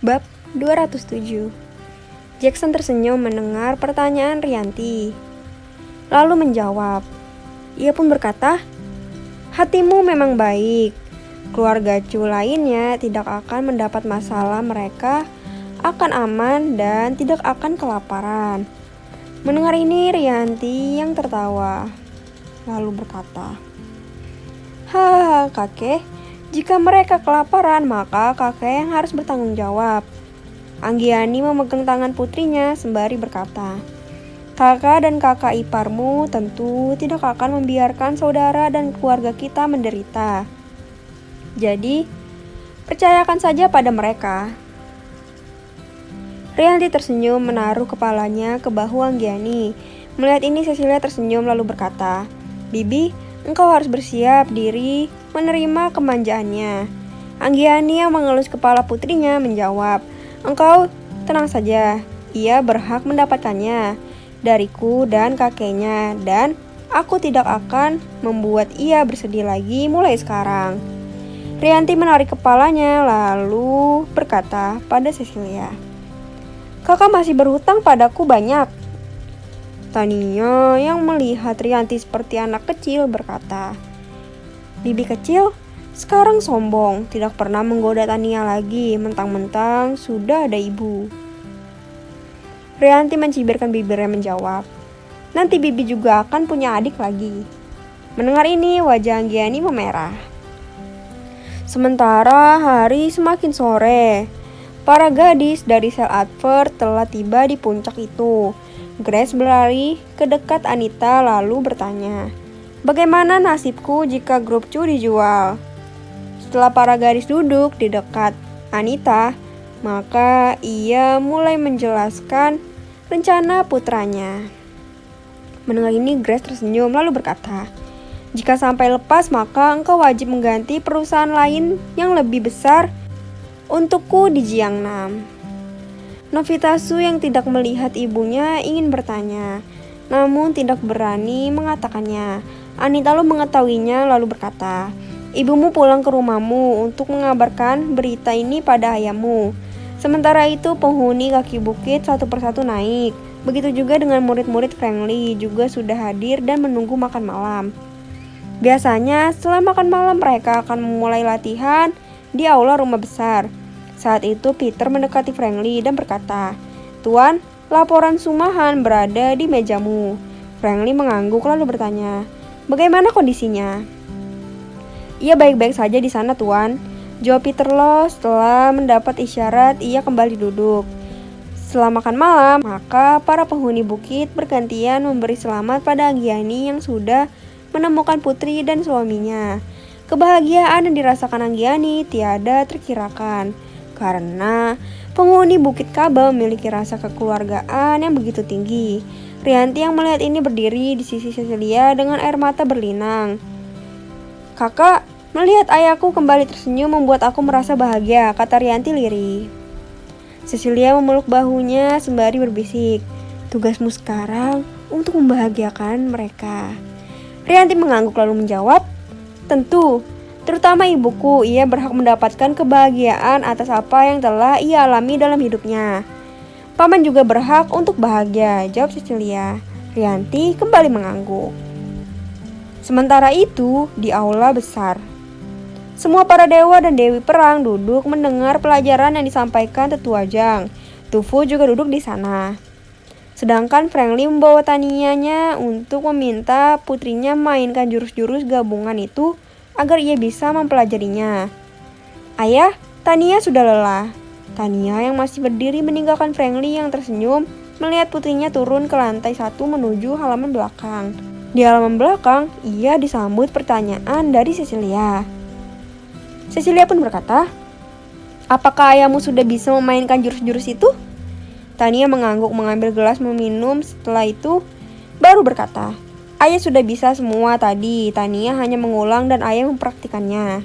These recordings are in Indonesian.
Bab 207. Jackson tersenyum mendengar pertanyaan Rianti, lalu menjawab. Ia pun berkata, "Hatimu memang baik. Keluarga Cu lainnya tidak akan mendapat masalah, mereka akan aman dan tidak akan kelaparan." Mendengar ini Rianti yang tertawa, lalu berkata, "Hahaha kakek, jika mereka kelaparan maka kakek yang harus bertanggung jawab." Anggiani memegang tangan putrinya sembari berkata, "Kakak dan kakak iparmu tentu tidak akan membiarkan saudara dan keluarga kita menderita. Jadi, percayakan saja pada mereka." Rianti tersenyum menaruh kepalanya ke bahu Anggiani. Melihat ini Cecilia tersenyum lalu berkata, "Bibi, engkau harus bersiap diri menerima kemanjaannya." Anggiani yang mengelus kepala putrinya menjawab, "Engkau tenang saja, ia berhak mendapatkannya dariku dan kakeknya, dan aku tidak akan membuat ia bersedih lagi mulai sekarang." Rianti menarik kepalanya lalu berkata pada Cecilia, "Kakak masih berhutang padaku banyak." Tania yang melihat Rianti seperti anak kecil berkata, "Bibi kecil sekarang sombong, tidak pernah menggoda Tania lagi, mentang-mentang sudah ada ibu." Rianti mencibirkan bibirnya menjawab, "Nanti bibi juga akan punya adik lagi." Mendengar ini wajah Anggiani memerah. Sementara hari semakin sore, para gadis dari sel advert telah tiba di puncak itu. Grace berlari ke dekat Anita lalu bertanya, "Bagaimana nasibku jika grup Cu dijual?" Setelah para gadis duduk di dekat Anita, maka ia mulai menjelaskan rencana putranya. Mendengar ini Grace tersenyum lalu berkata, "Jika sampai lepas maka engkau wajib mengganti perusahaan lain yang lebih besar untukku di Jiangnam." Novitasu yang tidak melihat ibunya ingin bertanya, namun tidak berani mengatakannya. Anita lalu mengetahuinya lalu berkata, "Ibumu pulang ke rumahmu untuk mengabarkan berita ini pada ayahmu." Sementara itu penghuni kaki bukit satu persatu naik. Begitu juga dengan murid-murid Frankly juga sudah hadir dan menunggu makan malam. Biasanya setelah makan malam mereka akan memulai latihan di aula rumah besar. Saat itu Peter mendekati Frankly dan berkata, "Tuan, laporan Sumahan berada di mejamu." Frankly mengangguk lalu bertanya, "Bagaimana kondisinya?" "Ia baik-baik saja di sana, Tuan," jawab Peter Lo. Setelah mendapat isyarat, ia kembali duduk. Setelah makan malam, maka para penghuni bukit bergantian memberi selamat pada Anggiani yang sudah menemukan putri dan suaminya. Kebahagiaan yang dirasakan Anggiani tiada terkirakan, karena penghuni Bukit Kaba memiliki rasa kekeluargaan yang begitu tinggi. Rianti yang melihat ini berdiri di sisi Cecilia dengan air mata berlinang. "Kakak, melihat ayahku kembali tersenyum membuat aku merasa bahagia," kata Rianti lirih. Cecilia memeluk bahunya sembari berbisik, "Tugasmu sekarang untuk membahagiakan mereka." Rianti mengangguk lalu menjawab, "Tentu. Terutama ibuku, ia berhak mendapatkan kebahagiaan atas apa yang telah ia alami dalam hidupnya. Paman juga berhak untuk bahagia," jawab Cecilia. Rianti kembali mengangguk. Sementara itu, di aula besar, semua para dewa dan dewi perang duduk mendengar pelajaran yang disampaikan Tetua Jang. Tufu juga duduk di sana. Sedangkan Frankly membawa Tanianya untuk meminta putrinya mainkan jurus-jurus gabungan itu agar ia bisa mempelajarinya. "Ayah, Tania sudah lelah." Tania yang masih berdiri meninggalkan Frankly yang tersenyum melihat putrinya turun ke lantai 1 menuju halaman belakang. Di halaman belakang, ia disambut pertanyaan dari Cecilia. Cecilia pun berkata, "Apakah ayahmu sudah bisa memainkan jurus-jurus itu?" Tania mengangguk mengambil gelas meminum, setelah itu baru berkata, "Ayah sudah bisa semua tadi, Tania hanya mengulang dan ayah mempraktikannya."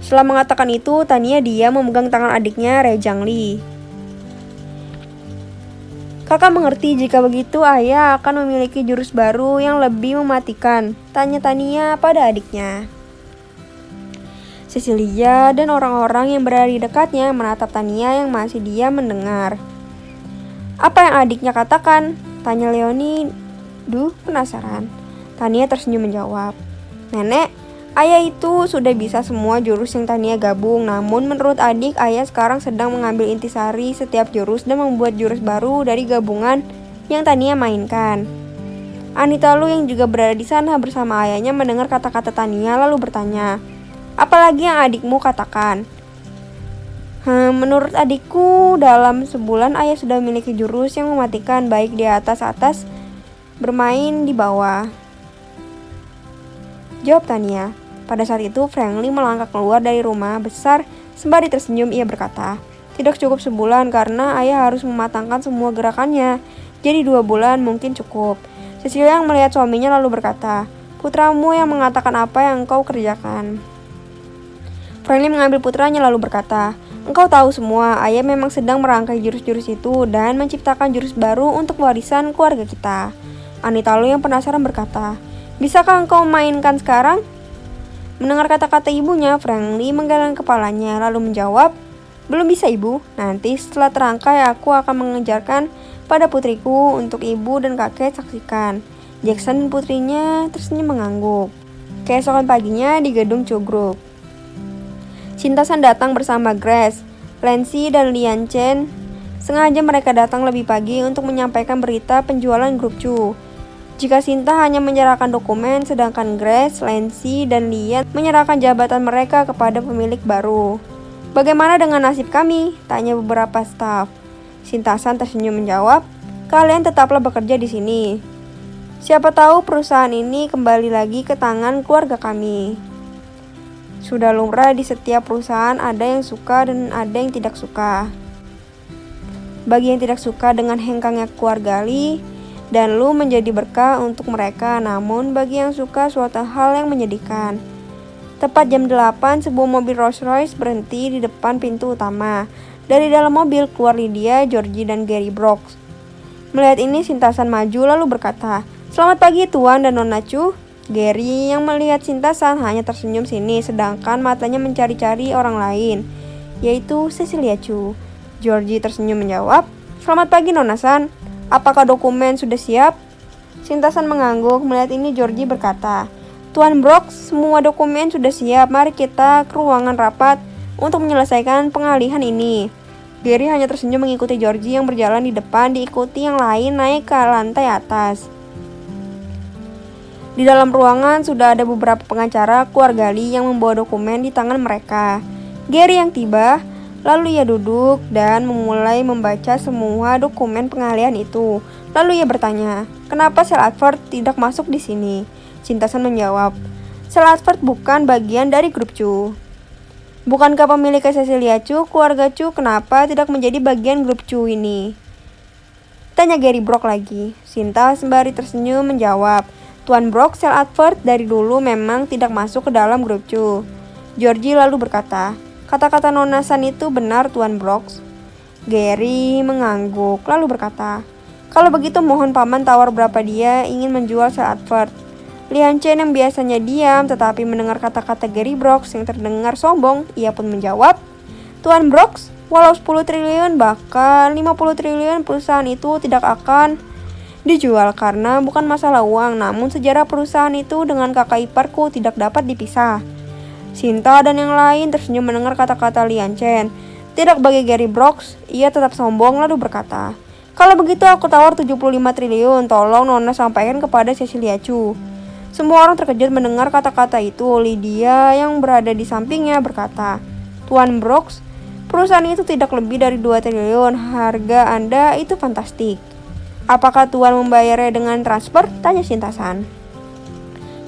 Setelah mengatakan itu, Tania diam memegang tangan adiknya, Rejangli. "Kakak mengerti jika begitu ayah akan memiliki jurus baru yang lebih mematikan?" tanya Tania pada adiknya. Cecilia dan orang-orang yang berada di dekatnya menatap Tania yang masih diam mendengar. "Apa yang adiknya katakan?" tanya Leoni. "Duh, penasaran." Tania tersenyum menjawab. "Nenek, ayah itu sudah bisa semua jurus yang Tania gabung. Namun menurut adik, ayah sekarang sedang mengambil intisari setiap jurus dan membuat jurus baru dari gabungan yang Tania mainkan." Anita Lu yang juga berada di sana bersama ayahnya mendengar kata-kata Tania lalu bertanya, "Apalagi yang adikmu katakan?" Menurut adikku, dalam sebulan ayah sudah memiliki jurus yang mematikan baik di atas bermain di bawah, jawab Tania. Pada saat itu, Franklin melangkah keluar dari rumah besar. Sembari tersenyum, ia berkata, "Tidak cukup sebulan karena ayah harus mematangkan semua gerakannya. Jadi 2 bulan mungkin cukup." Cecilia yang melihat suaminya lalu berkata, "Putramu yang mengatakan apa yang engkau kerjakan." Franklin mengambil putranya lalu berkata, "Engkau tahu semua, ayah memang sedang merangkai jurus-jurus itu dan menciptakan jurus baru untuk warisan keluarga kita." Anita Lu yang penasaran berkata, "Bisakah engkau mainkan sekarang?" Mendengar kata-kata ibunya, Franklin menggeleng kepalanya lalu menjawab, "Belum bisa ibu, nanti setelah terangkai aku akan mengejarkan pada putriku untuk ibu dan kakek saksikan." Jackson dan putrinya tersenyum mengangguk. Keesokan paginya di gedung Chu Group, Shinta-san datang bersama Grace, Lancy, dan Lian Chen. Sengaja mereka datang lebih pagi untuk menyampaikan berita penjualan grup Chu. Jika Shinta hanya menyerahkan dokumen, sedangkan Grace, Lancy, dan Lian menyerahkan jabatan mereka kepada pemilik baru. "Bagaimana dengan nasib kami?" tanya beberapa staf. Shinta-san tersenyum menjawab, "Kalian tetaplah bekerja di sini. Siapa tahu perusahaan ini kembali lagi ke tangan keluarga kami." Sudah lumrah di setiap perusahaan, ada yang suka dan ada yang tidak suka. Bagi yang tidak suka dengan hengkangnya keluarga Lee dan Lu menjadi berkah untuk mereka, namun bagi yang suka suatu hal yang menyedihkan. Tepat jam 8, sebuah mobil Rolls-Royce berhenti di depan pintu utama. Dari dalam mobil keluar Lydia, Georgie, dan Gary Brooks. Melihat ini, Shinta-san maju lalu berkata, "Selamat pagi Tuan dan Nona Chu." Gary yang melihat Shinta-san hanya tersenyum sini, sedangkan matanya mencari-cari orang lain, yaitu Cecilia Chu. Georgie tersenyum menjawab, "Selamat pagi Nona-san. Apakah dokumen sudah siap?" Shinta-san mengangguk. Melihat ini, Georgie berkata, "Tuan Brooks, semua dokumen sudah siap. Mari kita ke ruangan rapat untuk menyelesaikan pengalihan ini." Gary hanya tersenyum mengikuti Georgie yang berjalan di depan, diikuti yang lain naik ke lantai atas. Di dalam ruangan sudah ada beberapa pengacara keluarga Lee yang membawa dokumen di tangan mereka. Gary yang tiba, lalu ia duduk dan memulai membaca semua dokumen pengalihan itu. Lalu ia bertanya, "Kenapa Sel Advert tidak masuk di sini?" Shinta-san menjawab, "Sel Advert bukan bagian dari grup Chu." "Bukankah pemilik Cecilia Chu, keluarga Chu, kenapa tidak menjadi bagian grup Chu ini?" tanya Gary Brock lagi. Shinta sembari tersenyum menjawab, "Tuan Brock, Sel Advert dari dulu memang tidak masuk ke dalam grup Chu." Georgie lalu berkata, "Kata-kata Nona-san itu benar Tuan Brock." Gary mengangguk lalu berkata, "Kalau begitu mohon paman tawar berapa dia ingin menjual Sel Advert." Lian Chen yang biasanya diam tetapi mendengar kata-kata Gary Brooks yang terdengar sombong, ia pun menjawab, "Tuan Brooks, walau 10 triliun bahkan 50 triliun perusahaan itu tidak akan dijual karena bukan masalah uang, namun sejarah perusahaan itu dengan kakak iparku tidak dapat dipisah." Shinta dan yang lain tersenyum mendengar kata-kata Lian Chen. Tidak bagi Gary Brooks, ia tetap sombong lalu berkata, "Kalau begitu aku tawar 75 triliun, tolong Nona sampaikan kepada Cecilia Chu." Semua orang terkejut mendengar kata-kata itu. Lydia yang berada di sampingnya berkata, "Tuan Brooks, perusahaan itu tidak lebih dari 2 triliun, harga Anda itu fantastik. Apakah Tuan membayarnya dengan transfer?" tanya Shinta-san.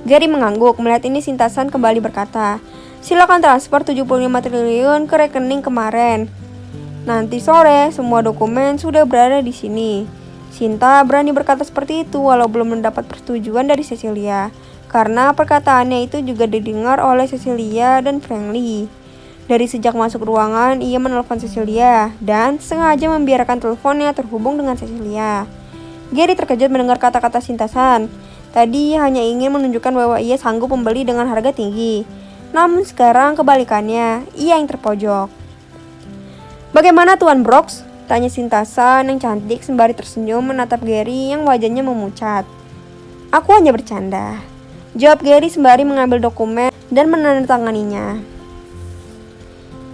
Gary mengangguk. Melihat ini, Shinta-san kembali berkata, "Silakan transfer 75 triliun ke rekening kemarin. Nanti sore semua dokumen sudah berada di sini." Shinta berani berkata seperti itu walau belum mendapat persetujuan dari Cecilia, karena perkataannya itu juga didengar oleh Cecilia dan Franklin. Dari sejak masuk ruangan, ia menelpon Cecilia dan sengaja membiarkan teleponnya terhubung dengan Cecilia. Gary terkejut mendengar kata-kata Shinta-san. Tadi ia hanya ingin menunjukkan bahwa ia sanggup membeli dengan harga tinggi. Namun sekarang kebalikannya, ia yang terpojok. "Bagaimana Tuan Brox?" tanya Sintasan yang cantik sembari tersenyum menatap Gary yang wajahnya memucat. "Aku hanya bercanda," jawab Gary sembari mengambil dokumen dan menandatanganinya.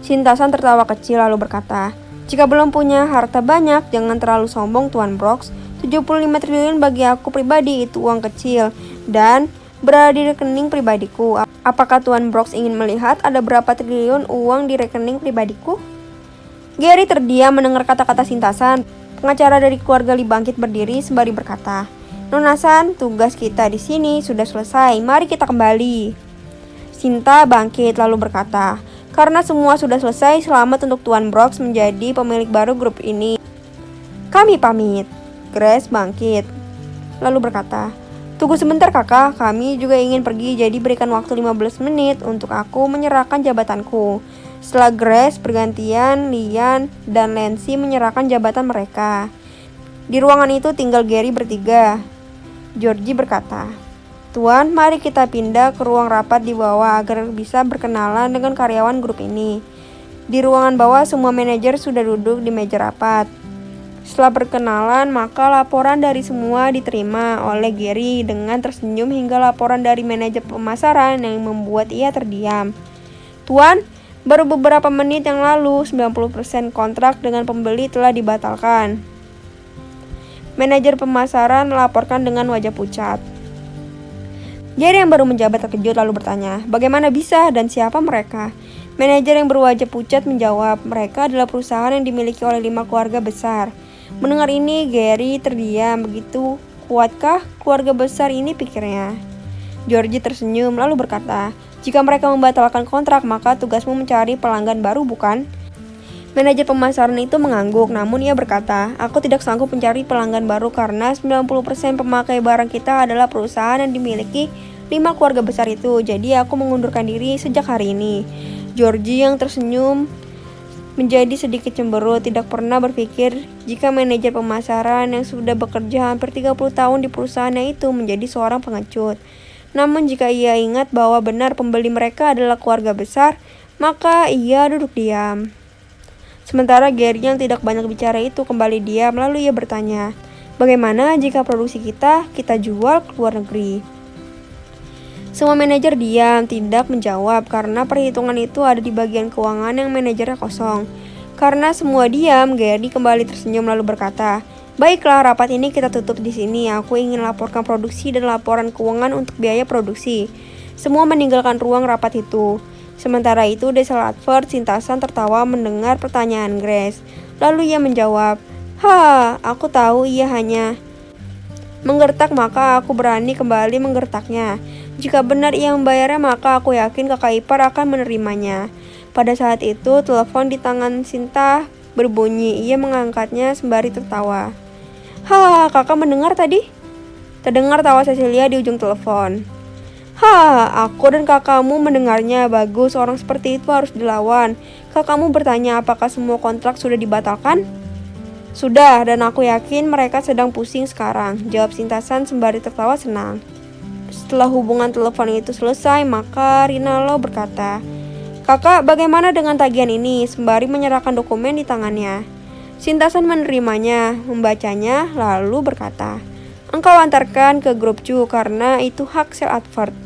Sintasan tertawa kecil lalu berkata, "Jika belum punya harta banyak, jangan terlalu sombong Tuan Brox. 75 triliun bagi aku pribadi itu uang kecil dan berada di rekening pribadiku. Apakah Tuan Brox ingin melihat ada berapa triliun uang di rekening pribadiku?" Gary terdiam mendengar kata-kata Sintasan. Pengacara dari keluarga Lee bangkit berdiri sembari berkata, "Nona San, tugas kita di sini sudah selesai. Mari kita kembali." Sinta bangkit lalu berkata, "Karena semua sudah selesai, selamat untuk Tuan Brox menjadi pemilik baru grup ini. Kami pamit." Grace bangkit lalu berkata, "Tunggu sebentar kakak, kami juga ingin pergi, jadi berikan waktu 15 menit untuk aku menyerahkan jabatanku." Setelah Grace bergantian, Lian dan Lancy menyerahkan jabatan mereka. Di ruangan itu tinggal Gary bertiga. Georgie berkata, "Tuan, mari kita pindah ke ruang rapat di bawah agar bisa berkenalan dengan karyawan grup ini." Di ruangan bawah semua manajer sudah duduk di meja rapat. Setelah berkenalan, maka laporan dari semua diterima oleh Gary dengan tersenyum hingga laporan dari manajer pemasaran yang membuat ia terdiam. "Tuan, baru beberapa menit yang lalu 90% kontrak dengan pembeli telah dibatalkan." Manajer pemasaran melaporkan dengan wajah pucat. Gary yang baru menjabat terkejut lalu bertanya, "Bagaimana bisa dan siapa mereka?" Manajer yang berwajah pucat menjawab, "Mereka adalah perusahaan yang dimiliki oleh 5 keluarga besar." Mendengar ini, Gary terdiam. Begitu kuatkah keluarga besar ini, pikirnya. Georgie tersenyum lalu berkata, "Jika mereka membatalkan kontrak, maka tugasmu mencari pelanggan baru, bukan?" Manajer pemasaran itu mengangguk, namun ia berkata, "Aku tidak sanggup mencari pelanggan baru karena 90% pemakai barang kita adalah perusahaan yang dimiliki 5 keluarga besar itu. Jadi aku mengundurkan diri sejak hari ini." Georgie yang tersenyum menjadi sedikit cemberut, tidak pernah berpikir jika manajer pemasaran yang sudah bekerja hampir 30 tahun di perusahaannya itu menjadi seorang pengecut. Namun jika ia ingat bahwa benar pembeli mereka adalah keluarga besar, maka ia duduk diam. Sementara Gary yang tidak banyak bicara itu kembali diam, lalu ia bertanya, "Bagaimana jika produksi kita jual ke luar negeri?" Semua manajer diam, tidak menjawab, karena perhitungan itu ada di bagian keuangan yang manajernya kosong. Karena semua diam, Gary kembali tersenyum lalu berkata, "Baiklah, rapat ini kita tutup di sini. Aku ingin laporkan produksi dan laporan keuangan untuk biaya produksi." Semua meninggalkan ruang rapat itu. Sementara itu, Desa Latford Sintasan tertawa mendengar pertanyaan Grace. Lalu ia menjawab, Aku tahu ia hanya menggertak, maka aku berani kembali menggertaknya. Jika benar ia membayarnya, maka aku yakin kakak ipar akan menerimanya." Pada saat itu, telepon di tangan Sinta berbunyi. Ia mengangkatnya sembari tertawa. Kakak mendengar tadi?" Terdengar tawa Cecilia di ujung telepon. Aku dan kakakmu mendengarnya. Bagus, orang seperti itu harus dilawan." Kakakmu bertanya apakah semua kontrak sudah dibatalkan? "Sudah, dan aku yakin mereka sedang pusing sekarang," jawab Sintasan sembari tertawa senang. Setelah hubungan telepon itu selesai, maka Rinaldo berkata, "Kakak, bagaimana dengan tagihan ini?" sembari menyerahkan dokumen di tangannya. Sintasan menerimanya, membacanya, lalu berkata, "Engkau antarkan ke grup Chu karena itu hak Sir Advert."